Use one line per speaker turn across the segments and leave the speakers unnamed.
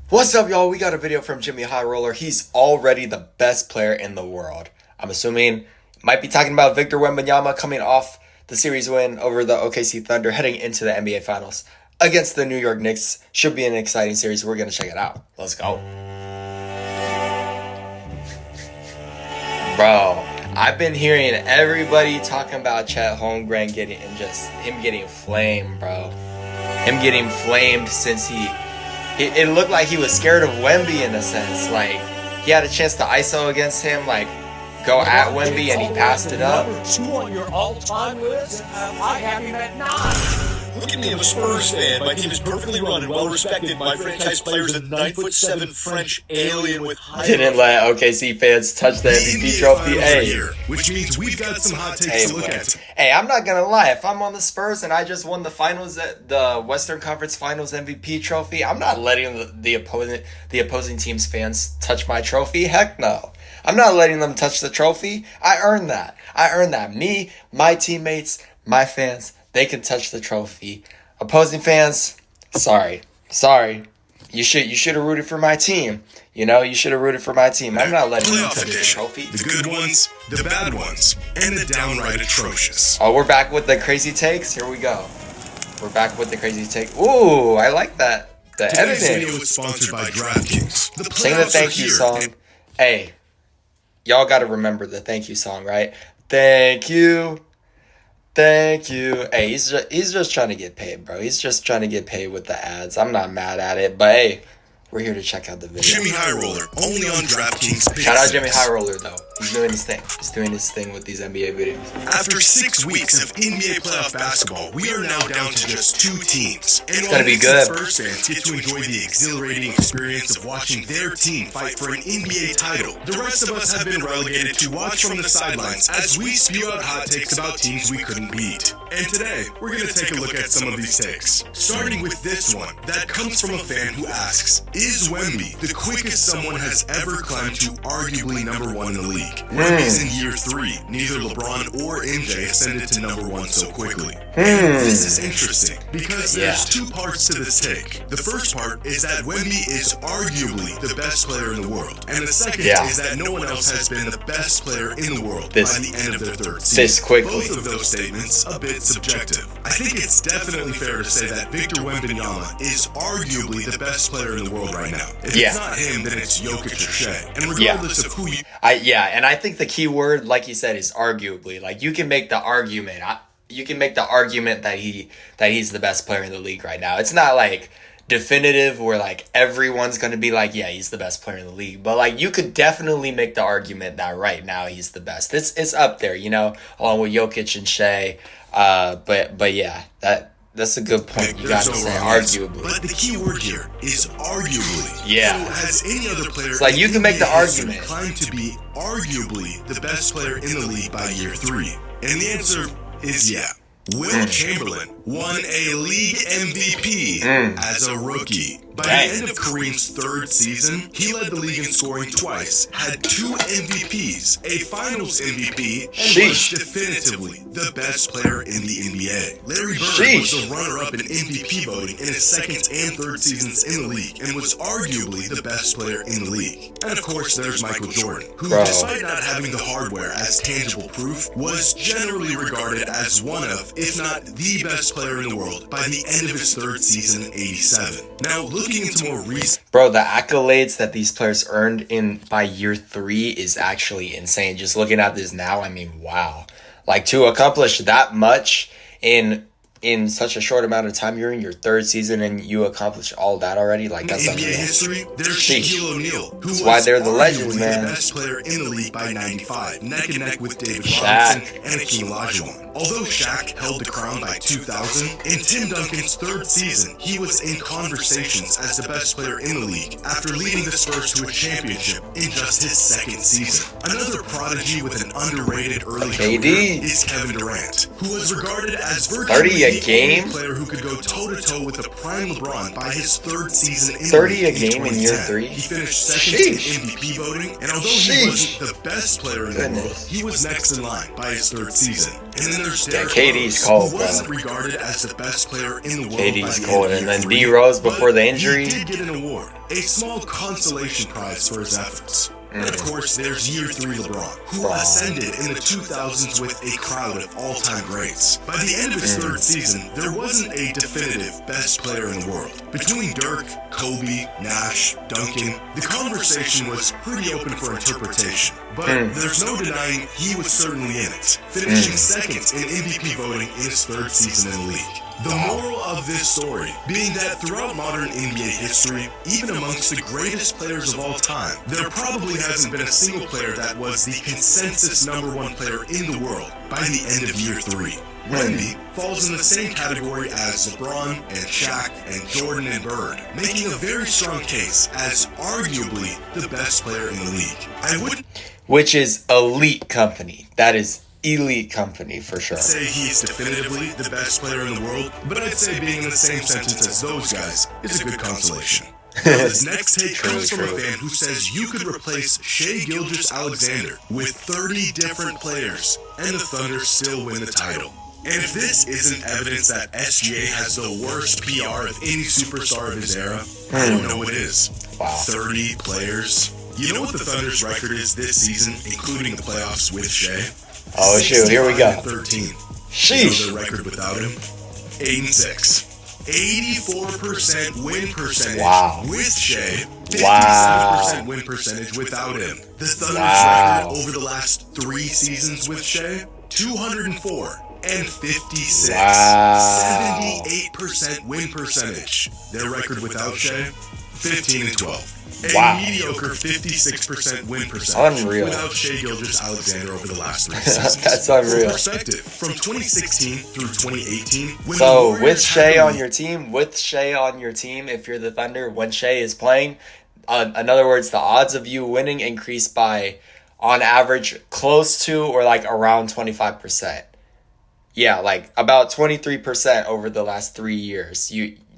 What's up, y'all? We got a video from Jimmy High Roller. He's already the best player in the world. I'm assuming might be talking about Victor Wembanyama coming off the series win over the OKC Thunder, heading into the NBA Finals against the New York Knicks. Should be an exciting series. We're going to check it out. Let's go. Bro, I've been hearing everybody talking about Chet Holmgren getting flamed, bro. Him getting flamed since it looked like he was scared of Wemby in a sense. Like, he had a chance to ISO against him, like, go at Wemby, and he passed it up.
Number 2 on your all-time list? I have him at 9.
Look at me, I'm a Spurs fan. My team is perfectly run and well-respected. My franchise player is a 9'7" French alien with high...
Didn't let OKC fans touch the MVP trophy. Hey,
which means we've got some hot takes to look at.
Hey, I'm not gonna lie. If I'm on the Spurs and I just won the finals, the Western Conference Finals MVP trophy, I'm not letting the opposing team's fans touch my trophy. Heck no. I'm not letting them touch the trophy. I earned that. Me, my teammates, my fans, they can touch the trophy. Opposing fans, sorry. You should have rooted for my team. You should have rooted for my team. I'm not letting them touch the trophy.
The good ones, the bad ones, and the downright atrocious.
Oh, we're back with the crazy takes. Here we go. We're back with the crazy take. Ooh, I like that. The
Today's
editing.
video is sponsored by DraftKings. The
Sing the
playoffs
thank
are
you
here,
song.
and
Hey, y'all got to remember the thank you song, right? Thank you. Hey, he's just trying to get paid, bro. He's just trying to get paid with the ads. I'm not mad at it, but hey, we're here to check out the video.
Jimmy High Roller, only on DraftKings.
Shout out Jimmy High Roller, though. He's doing his thing. He's doing his thing with these NBA videos.
After 6 weeks of NBA playoff basketball, we are now down to just 2 teams. And
gonna be good.
Spurs fans get to enjoy the exhilarating experience of watching their team fight for an NBA title. The rest of us have been relegated to watch from the sidelines as we spew out hot takes about teams we couldn't beat. And today, we're going to take a look at some of these takes. Starting with this one that comes from a fan who asks, is Wemby the quickest someone has ever climbed to arguably number 1 in the league? Wemby's in year 3. Neither LeBron or MJ ascended to number 1 so quickly. And this is interesting because there's 2 parts to this take. The first part is that Wemby is arguably the best player in the world. And the second is that no one else has been the best player in the world by the end of their 3rd season.
This quickly.
Both of those statements a bit subjective. I think it's definitely fair to say that Victor Wembanyama is arguably the best player in the world right now. If it's not him, then it's Jokic or Shea. And regardless of who you...
and I think the key word, like you said, is arguably. Like, you can make the argument. You can make the argument that he's the best player in the league right now. It's not like definitive where like everyone's going to be like, yeah, he's the best player in the league. But like, you could definitely make the argument that right now he's the best. It's up there, along with Jokic and Shea. But yeah, that's a good point. You got to say arguably.
But the key word here is arguably.
Yeah.
So has any other player
it's like you can make the argument.
Claimed to be arguably the best player in the league by year 3? And the answer is yeah. Will Chamberlain won a league MVP as a rookie. By the end of Kareem's 3rd season, he led the league in scoring twice, had 2 MVPs, a Finals MVP, and was definitively the best player in the NBA. Larry Bird was the runner-up in MVP voting in his 2nd and 3rd seasons in the league, and was arguably the best player in the league. And of course, there's Michael Jordan, who, despite not having the hardware as tangible proof, was generally regarded as one of, if not the best player in the world by the end of his 3rd season in '87. Now, looking into more recent...
Bro, the accolades that these players earned by year 3 is actually insane. Just looking at this now, I mean, wow. Like, to accomplish that much in such a short amount of time, you're in your 3rd season and you accomplish all that already. Like, that's
NBA history. There's Shaquille O'Neal, who was
why they're the legends,
arguably
man.
the best player in the league by '95, neck and neck with David Robinson and Hakeem Olajuwon. Although Shaq held the crown by 2000, in Tim Duncan's 3rd season, he was in conversations as the best player in the league after leading the Spurs to a championship in just his 2nd season. Another prodigy with an underrated early career is Kevin Durant, who was regarded as virtually
a game?
Only player who could go toe-to-toe with the prime LeBron by his third season in
30 a
the
game in year 3?
He finished second in MVP voting, and although he wasn't the best player in the world, he was next in line by his third season. And then there's Derrick
KD's
Rose,
cold,
who
bro.
wasn't regarded as the best player in the world.
KD's
by the
cold,
end of
and
year
then
3,
D Rose before the
but
injury.
He did get an award, a small consolation prize for his efforts. And of course, there's year 3 LeBron, who ascended in the 2000s with a crowd of all-time greats. By the end of his third season, there wasn't a definitive best player in the world. Between Dirk, Kobe, Nash, Duncan, the conversation was pretty open for interpretation. But there's no denying he was certainly in it, finishing second in MVP voting in his third season in the league. The moral of this story being that throughout modern NBA history, even amongst the greatest players of all time, there probably hasn't been a single player that was the consensus #1 player in the world by the end of year 3. Wemby falls in the same category as LeBron and Shaq and Jordan and Bird, making a very strong case as arguably the best player in the league. I wouldn't
Which is elite company. That is elite company for sure.
say he's definitively the best player in the world, but I'd say being in the same sentence as those guys is a good consolation. Now, this next take comes from a fan who says you could replace Shai Gilgeous-Alexander with 30 different players, and the Thunder still win the title. And if this isn't evidence that SGA has the worst PR of any superstar of his era, I don't know what is.
Wow.
30 players. You know what the Thunder's record is this season, including the playoffs with Shai?
Oh shoot, here we go.
13. You know
Sheesh.
their record without him? 8-6. 84% win percentage
Wow.
with Shai. 57%
Wow.
win percentage without him. The Thunder's
Wow.
record over the last 3 seasons with Shai, 204 and 56.
Wow.
78% win percentage. Their record without Shai, 15-12. A
Wow.
mediocre 56% win percentage
Unreal.
without Shai Gilgeous-Alexander over the last 3 seasons.
That's unreal.
For perspective, from 2016 through 2018, when
So
the Warriors
with
had
Shai
the
on
lead-
your team, if you're the Thunder, when Shai is playing, in other words, the odds of you winning increase by, on average, close to or like around 25%. Yeah, like about 23% over the last 3 years.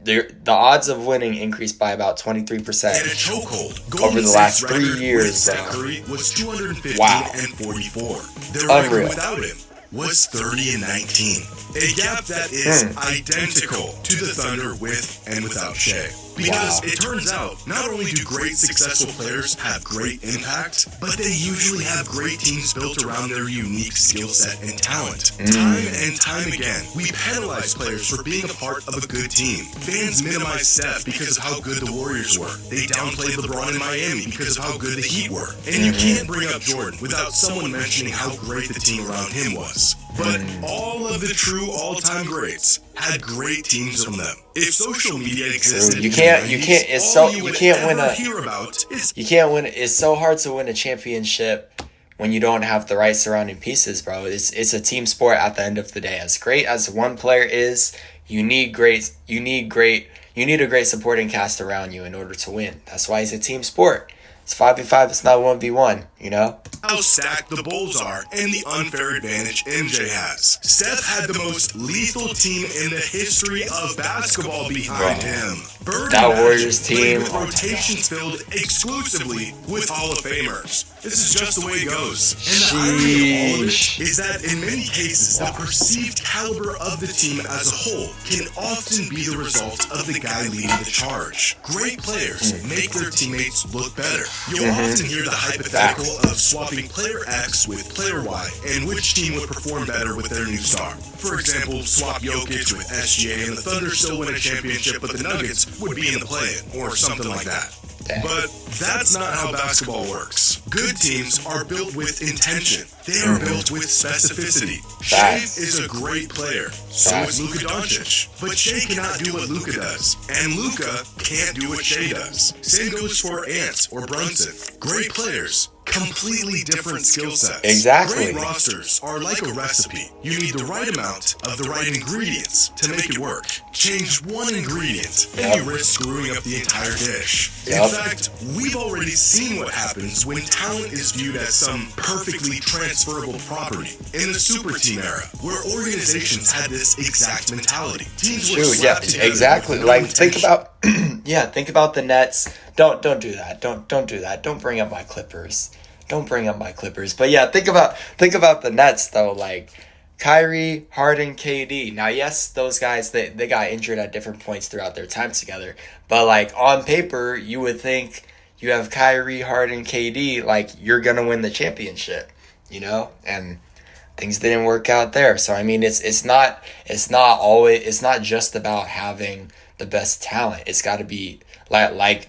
The odds of winning increased by about 23%.
and a chokehold.
Over
Golden
the last
State's
3
record
years,
with Steph
bro.
Curry was 215
Wow.
and 44. Their
Unreal.
record without him was 30 and 19. A gap that is identical to the Thunder with and without Shai. Because
Wow.
it turns out, not only do great successful players have great impact, but they usually have great teams built around their unique skill set and talent. Time and time again, we penalize players for being a part of a good team. Fans minimize Steph because of how good the Warriors were. They downplayed LeBron in Miami because of how good the Heat were. And you can't bring up Jordan without someone mentioning how great the team around him was. But all of the true all-time greats had great teams from them. If social media existed,
You
in
can't-
the
you
90s,
can't- it's
all
so-
you
you
would
can't
ever
win a-
hear about is
You can't win. It's so hard to win a championship when you don't have the right surrounding pieces, bro. It's a team sport at the end of the day. As great as one player is, you need a great supporting cast around you in order to win. That's why it's a team sport. It's 5v5. It's not 1v1. You know.
how stacked the Bulls are and the unfair advantage MJ has. Steph had the most lethal team in the history of basketball behind him. Bird
That
and Magic
Warriors
played
team,
with
oh my
rotations filled exclusively with Hall of Famers. This is just the way it goes. And the irony of all of
Sheesh.
it is that in many cases, the perceived caliber of the team as a whole can often be the result of the guy leading the charge. Great players make their teammates look better. You'll often hear the hypothetical of swapping player X with player Y and which team would perform better with their new star. For example, swap Jokic with SGA and the Thunder still win a championship, but the Nuggets would be in the play-in or something like that.
Dang.
But that's not how basketball works. Good teams are built with intention. They are built with specificity. Shai
Facts.
is a great player. So
Facts.
is Luka Doncic. But Shai cannot do what Luka does. And Luka can't do what Shai does. Same goes for Ant or Brunson. Great players completely different skill sets.
Exactly.
Great rosters are like a recipe. You need the right amount of the right ingredients to make it work. Change one ingredient and you risk screwing up the entire dish. In fact, we've already seen what happens when talent is viewed as some perfectly transferable property. In the super team era, where organizations had this exact mentality. Teams were slapped together
exactly.
with no
Like think
intention.
about think about the Nets. Don't do that. Don't do that. Don't bring up my Clippers. Don't bring up my Clippers. But yeah, think about the Nets though. Like Kyrie, Harden, KD. Now, yes, those guys they got injured at different points throughout their time together. But like on paper, you would think you have Kyrie, Harden, KD, like you're gonna win the championship, and things didn't work out there. So I mean, it's not just about having the best talent. It's got to be like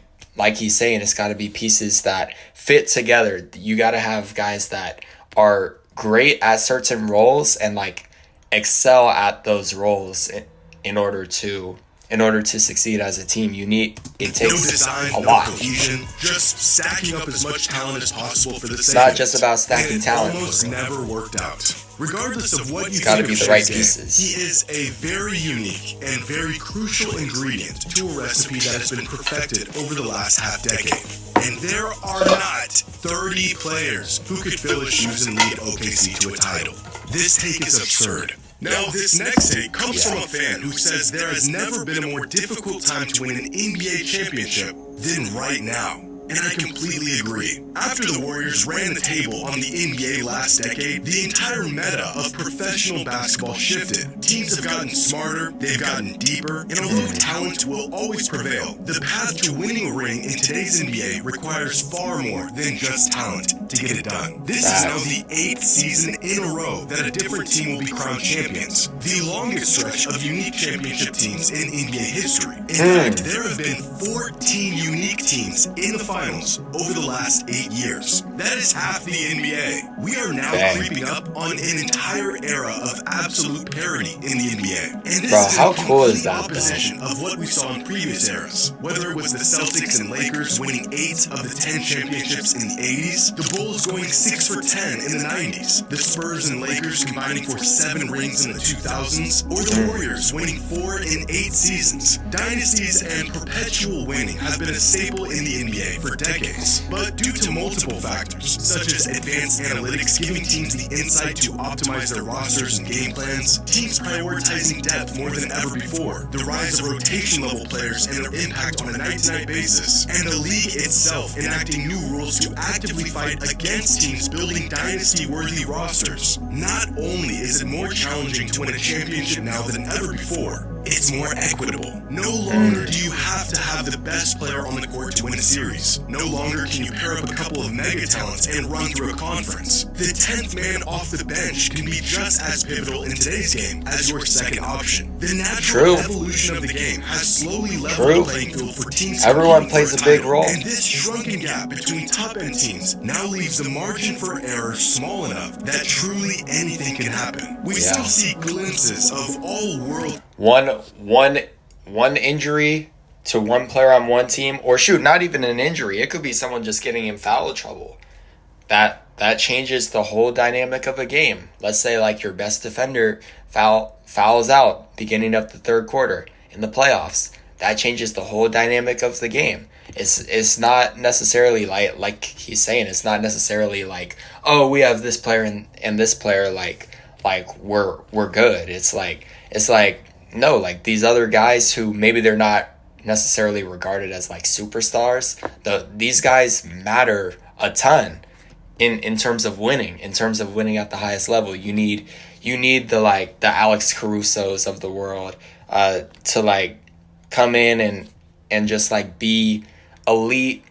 he's saying, it's got to be pieces that fit together. You got to have guys that are great at certain roles and like excel at those roles in order to succeed as a team. It takes
no design,
a
no
lot.
cohesion, just stacking up as much talent as possible for the sake
Not
of
just
it.
about stacking
And it
talent.
almost never worked out. Regardless of what you
gotta
think
be
of
the right
Shaq's game,
pieces.
he is a very unique and very crucial ingredient to a recipe that has been perfected over the last half decade. And there are not 30 players who could fill his shoes and lead OKC to a title. This take is absurd. Now, this next take comes from a fan who says there has never been a more difficult time to win an NBA championship than right now. And I completely agree. After the Warriors ran the table on the NBA last decade, the entire meta of professional basketball shifted. Teams have gotten smarter, they've gotten deeper, and although talent will always prevail, the path to winning a ring in today's NBA requires far more than just talent to get it done. This is now the 8th season in a row that a different team will be crowned champions, the longest stretch of unique championship teams in NBA history. In fact, there have been 14 unique teams in the finals over the last 8 years. That is half the NBA. We are now creeping up on an entire era of absolute parity in the NBA. And this is
how
in
cool is
complete
that,
opposition of what we saw in previous eras. Whether it was the Celtics and Lakers winning 8 of the 10 championships in the 80s, the Bulls going 6 for 10 in the 90s, the Spurs and Lakers combining for 7 rings in the 2000s, or the Warriors winning 4 in 8 seasons. Dynasties and perpetual winning have been a staple in the NBA for decades, but due to multiple factors, such as advanced analytics giving teams the insight to optimize their rosters and game plans, teams prioritizing depth more than ever before, the rise of rotation-level players and their impact on a night-to-night basis, and the league itself enacting new rules to actively fight against teams building dynasty-worthy rosters. Not only is it more challenging to win a championship now than ever before, it's more equitable. No longer do you have to have the best player on the court to win a series. No longer can you pair up a couple of mega talents and run through a conference. The 10th man off the bench can be just as pivotal in today's game as your second option. The natural evolution of the game has slowly leveled the playing field for teams.
Everyone plays a big role.
And this shrunken gap between top-end teams now leaves the margin for error small enough that truly anything can happen. We still see glimpses of all-world
one injury to one player on one team, or not even an injury. It could be someone just getting in foul trouble. That changes the whole dynamic of a game. Let's say like your best defender fouls out beginning of the third quarter in the playoffs. That changes the whole dynamic of the game. It's not necessarily like he's saying. It's not necessarily like, oh, we have this player and this player like we're good. It's like no, like these other guys who maybe they're not necessarily regarded as like superstars. These guys matter a ton in terms of winning at the highest level. You need the Alex Carusos of the world to like come in and just like be elite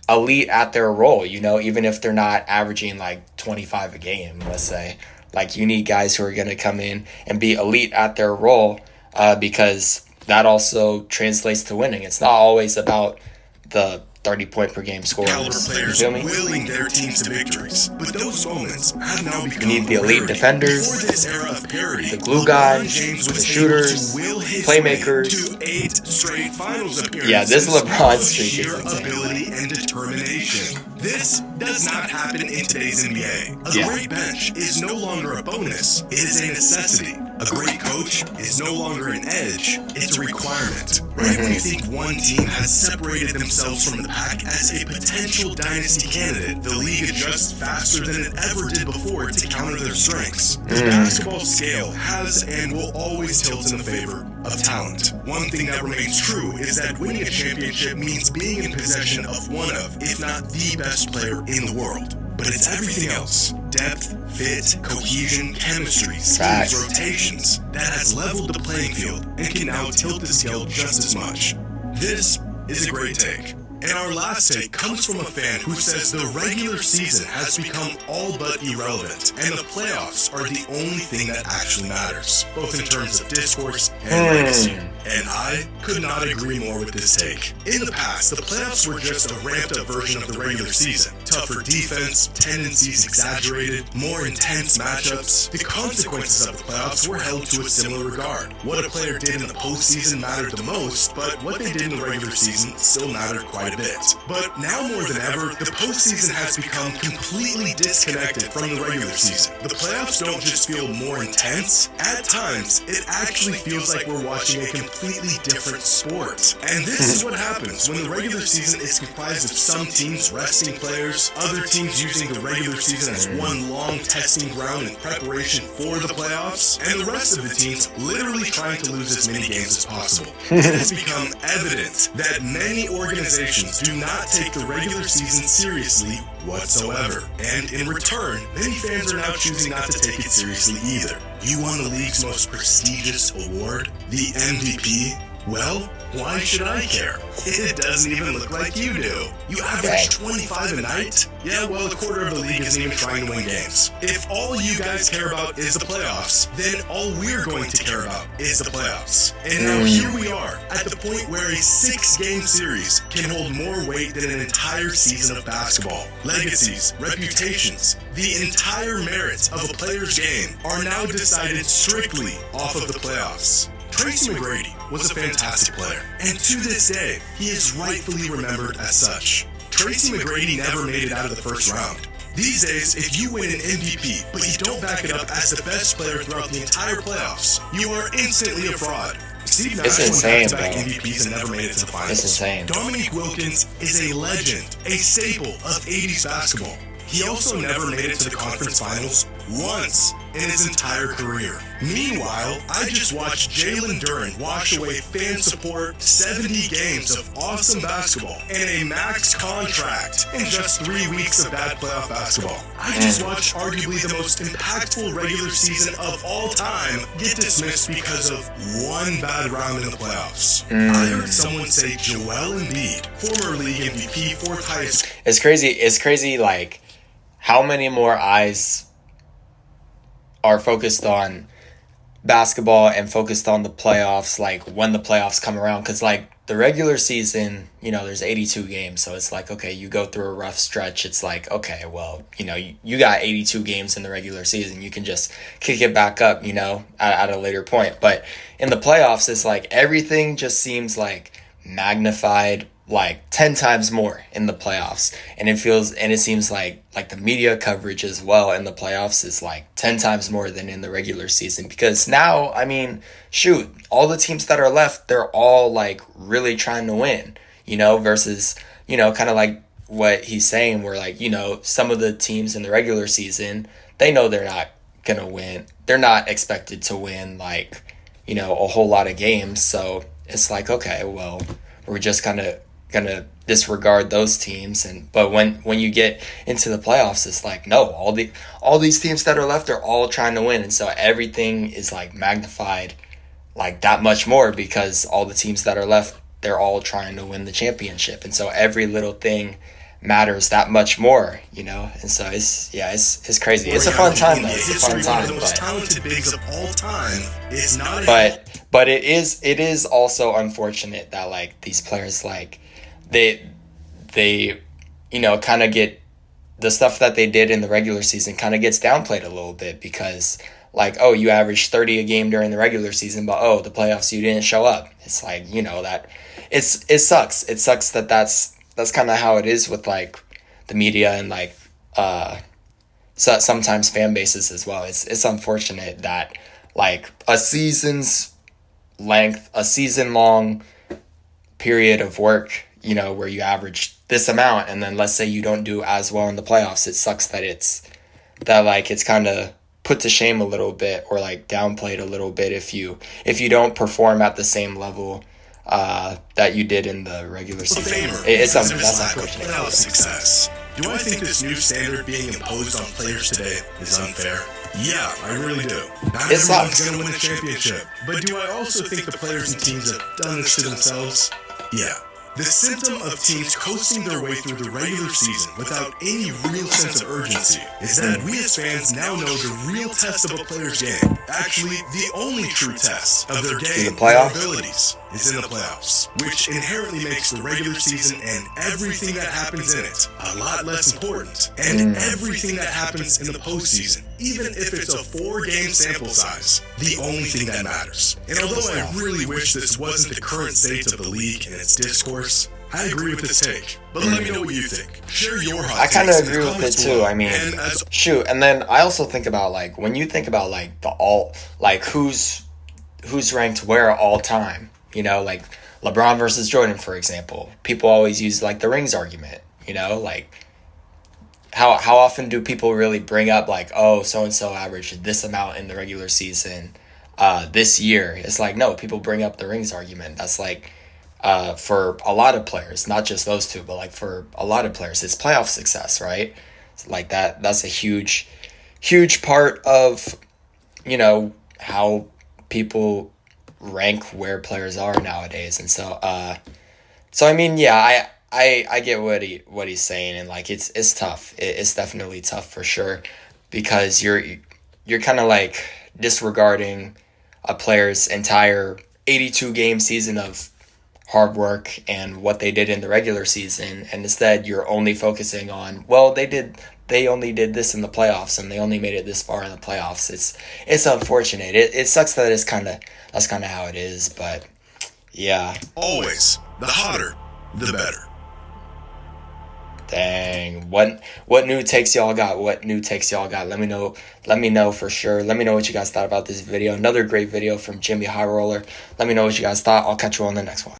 at their role, even if they're not averaging like 25 a game, let's say. Like you need guys who are going to come in and be elite at their role, because that also translates to winning. It's not always about the 30-point per game scorers.
Caliber
You
players
feel me?
willing their teams to victories. But those moments have now become
You need the elite
rarity.
defenders,
Before this era of parity,
the glue
LeBron
guys,
James
the
was
shooters,
able to will his
playmakers.
way to 8 straight finals appearances.
Yeah, this LeBron
of
streak is
sheer
insane.
ability and determination. This does not happen in today's NBA. A
Yeah.
great bench is no longer a bonus. It is a necessity. A great coach is no longer an edge. It's a requirement. Right when you think one team has separated themselves from the pack as a potential dynasty candidate, the league adjusts faster than it ever did before to counter their strengths. The basketball scale has and will always tilt in the favor of talent. One thing that remains true is that winning a championship means being in possession of one of, if not the best player in the world. But it's everything else. Depth, fit, cohesion, chemistry,
Facts.
schemes, rotations that has leveled the playing field and can now tilt the scale just as much. This is a great take. And our last take comes from a fan who says the regular season has become all but irrelevant, and the playoffs are the only thing that actually matters, both in terms of discourse and legacy. And I could not agree more with this take. In the past, the playoffs were just a ramped-up version of the regular season. Tougher defense, tendencies exaggerated, more intense matchups. The consequences of the playoffs were held to a similar regard. What a player did in the postseason mattered the most, but what they did in the regular season still mattered quite a bit. But now more than ever, the postseason has become completely disconnected from the regular season. The playoffs don't just feel more intense. At times, it actually feels like we're watching a completely different sport. And this is what happens when the regular season is comprised of some teams resting players, other teams using the regular season as one long testing ground in preparation for the playoffs, and the rest of the teams literally trying to lose as many games as possible. It has become evident that many organizations do not take the regular season seriously whatsoever. And in return, many fans are now choosing not to take it seriously either. You won the league's most prestigious award, the MVP? Well, why should I care? It doesn't even look like you do. You average 25 a night? Yeah, well, a quarter of the league isn't even trying to win games. If all you guys care about is the playoffs, then all we're going to care about is the playoffs. And now here we are, at the point where a 6-game series can hold more weight than an entire season of basketball. Legacies, reputations, the entire merits of a player's game are now decided strictly off of the playoffs. Tracy McGrady was a fantastic player, and to this day, he is rightfully remembered as such. Tracy McGrady never made it out of the first round. These days, if you win an MVP, but you don't back it up as the best player throughout the entire playoffs, you are instantly a fraud. Steve Nash won
insane,
back-to-back
bro.
MVPs and never made it to the finals.
It's insane.
Dominique Wilkins is a legend, a staple of 80s basketball. He also never made it to the conference finals once in his entire career. Meanwhile, I just watched Jalen Duren wash away fan support 70 games of awesome basketball and a max contract in just 3 weeks of bad playoff basketball. I just watched arguably the most impactful regular season of all time get dismissed because of one bad round in the playoffs. I heard someone say Joel Embiid, former league MVP, 4th highest.
It's crazy, like, how many more eyes are focused on basketball and focused on the playoffs, like, when the playoffs come around. Because, like, the regular season, you know, there's 82 games. So it's like, okay, you go through a rough stretch. It's like, okay, well, you know, you got 82 games in the regular season. You can just kick it back up, you know, at a later point. But in the playoffs, it's like everything just seems like magnified like 10 times more in the playoffs, and it seems like the media coverage as well in the playoffs is like 10 times more than in the regular season, because now, I mean, shoot, all the teams that are left, they're all like really trying to win, you know, versus, you know, kind of like what he's saying, where, like, you know, some of the teams in the regular season, they know they're not gonna win, they're not expected to win, like, you know, a whole lot of games. So it's like, okay, well, we're just gonna disregard those teams. But when you get into the playoffs, it's like, no, all these teams that are left are all trying to win, and so everything is like magnified like that much more, because all the teams that are left, they're all trying to win the championship, and so every little thing matters that much more, you know. And so it's crazy. It's a fun time though. It's a fun time,
the most talented bigs of all time is not
but it is also unfortunate that, like, these players, like, they, kind of get the stuff that they did in the regular season kind of gets downplayed a little bit because, like, oh, you averaged 30 a game during the regular season, but oh, the playoffs you didn't show up. It's like, that it sucks. It sucks that that's kind of how it is with like the media and like so sometimes fan bases as well. It's unfortunate that like a season's length, a season long period of work, where you average this amount, and then let's say you don't do as well in the playoffs, it sucks that it's kind of put to shame a little bit or like downplayed a little bit if you don't perform at the same level that you did in the regular season. That's unfortunate.
Playoff success. Do I think this new standard being imposed on players today is unfair? Yeah, I really do. Not everyone's going to win a championship, but do I also think the players and teams have done this to themselves? Yeah. The symptom of teams coasting their way through the regular season without any real sense of urgency is that we as fans now know the real test of a player's game, actually the only true test of their game and their abilities, is in the playoffs, which inherently makes the regular season and everything that happens in it a lot less important, and everything that happens in the postseason, even if it's a 4-game sample size, the only thing that matters. And although I really wish this wasn't the current state of the league and its discourse, I agree with this take, but let me know what you think. Share your hot takes.
I kind of agree with it too. I mean, and then I also think about like when you think about like who's ranked where all time. Like LeBron versus Jordan, for example. People always use like the rings argument. Like how often do people really bring up like, oh, so and so averaged this amount in the regular season this year? It's like, no, people bring up the rings argument. That's like. For a lot of players, not just those two, but like for a lot of players, it's playoff success, right? Like that's a huge part of, how people rank where players are nowadays. And so, I mean, yeah, I get what he's saying, and like, it's tough. It's definitely tough for sure, because you're kind of like disregarding a player's entire 82 game season of hard work and what they did in the regular season, and instead you're only focusing on, well, they only did this in the playoffs and they only made it this far in the playoffs. It's unfortunate. It sucks that that's kind of how it is, but yeah.
Always the hotter the better.
Dang, what new takes y'all got? Let me know for sure. Let me know what you guys thought about this video. Another great video from Jimmy High Roller. Let me know what you guys thought. I'll catch you on the next one.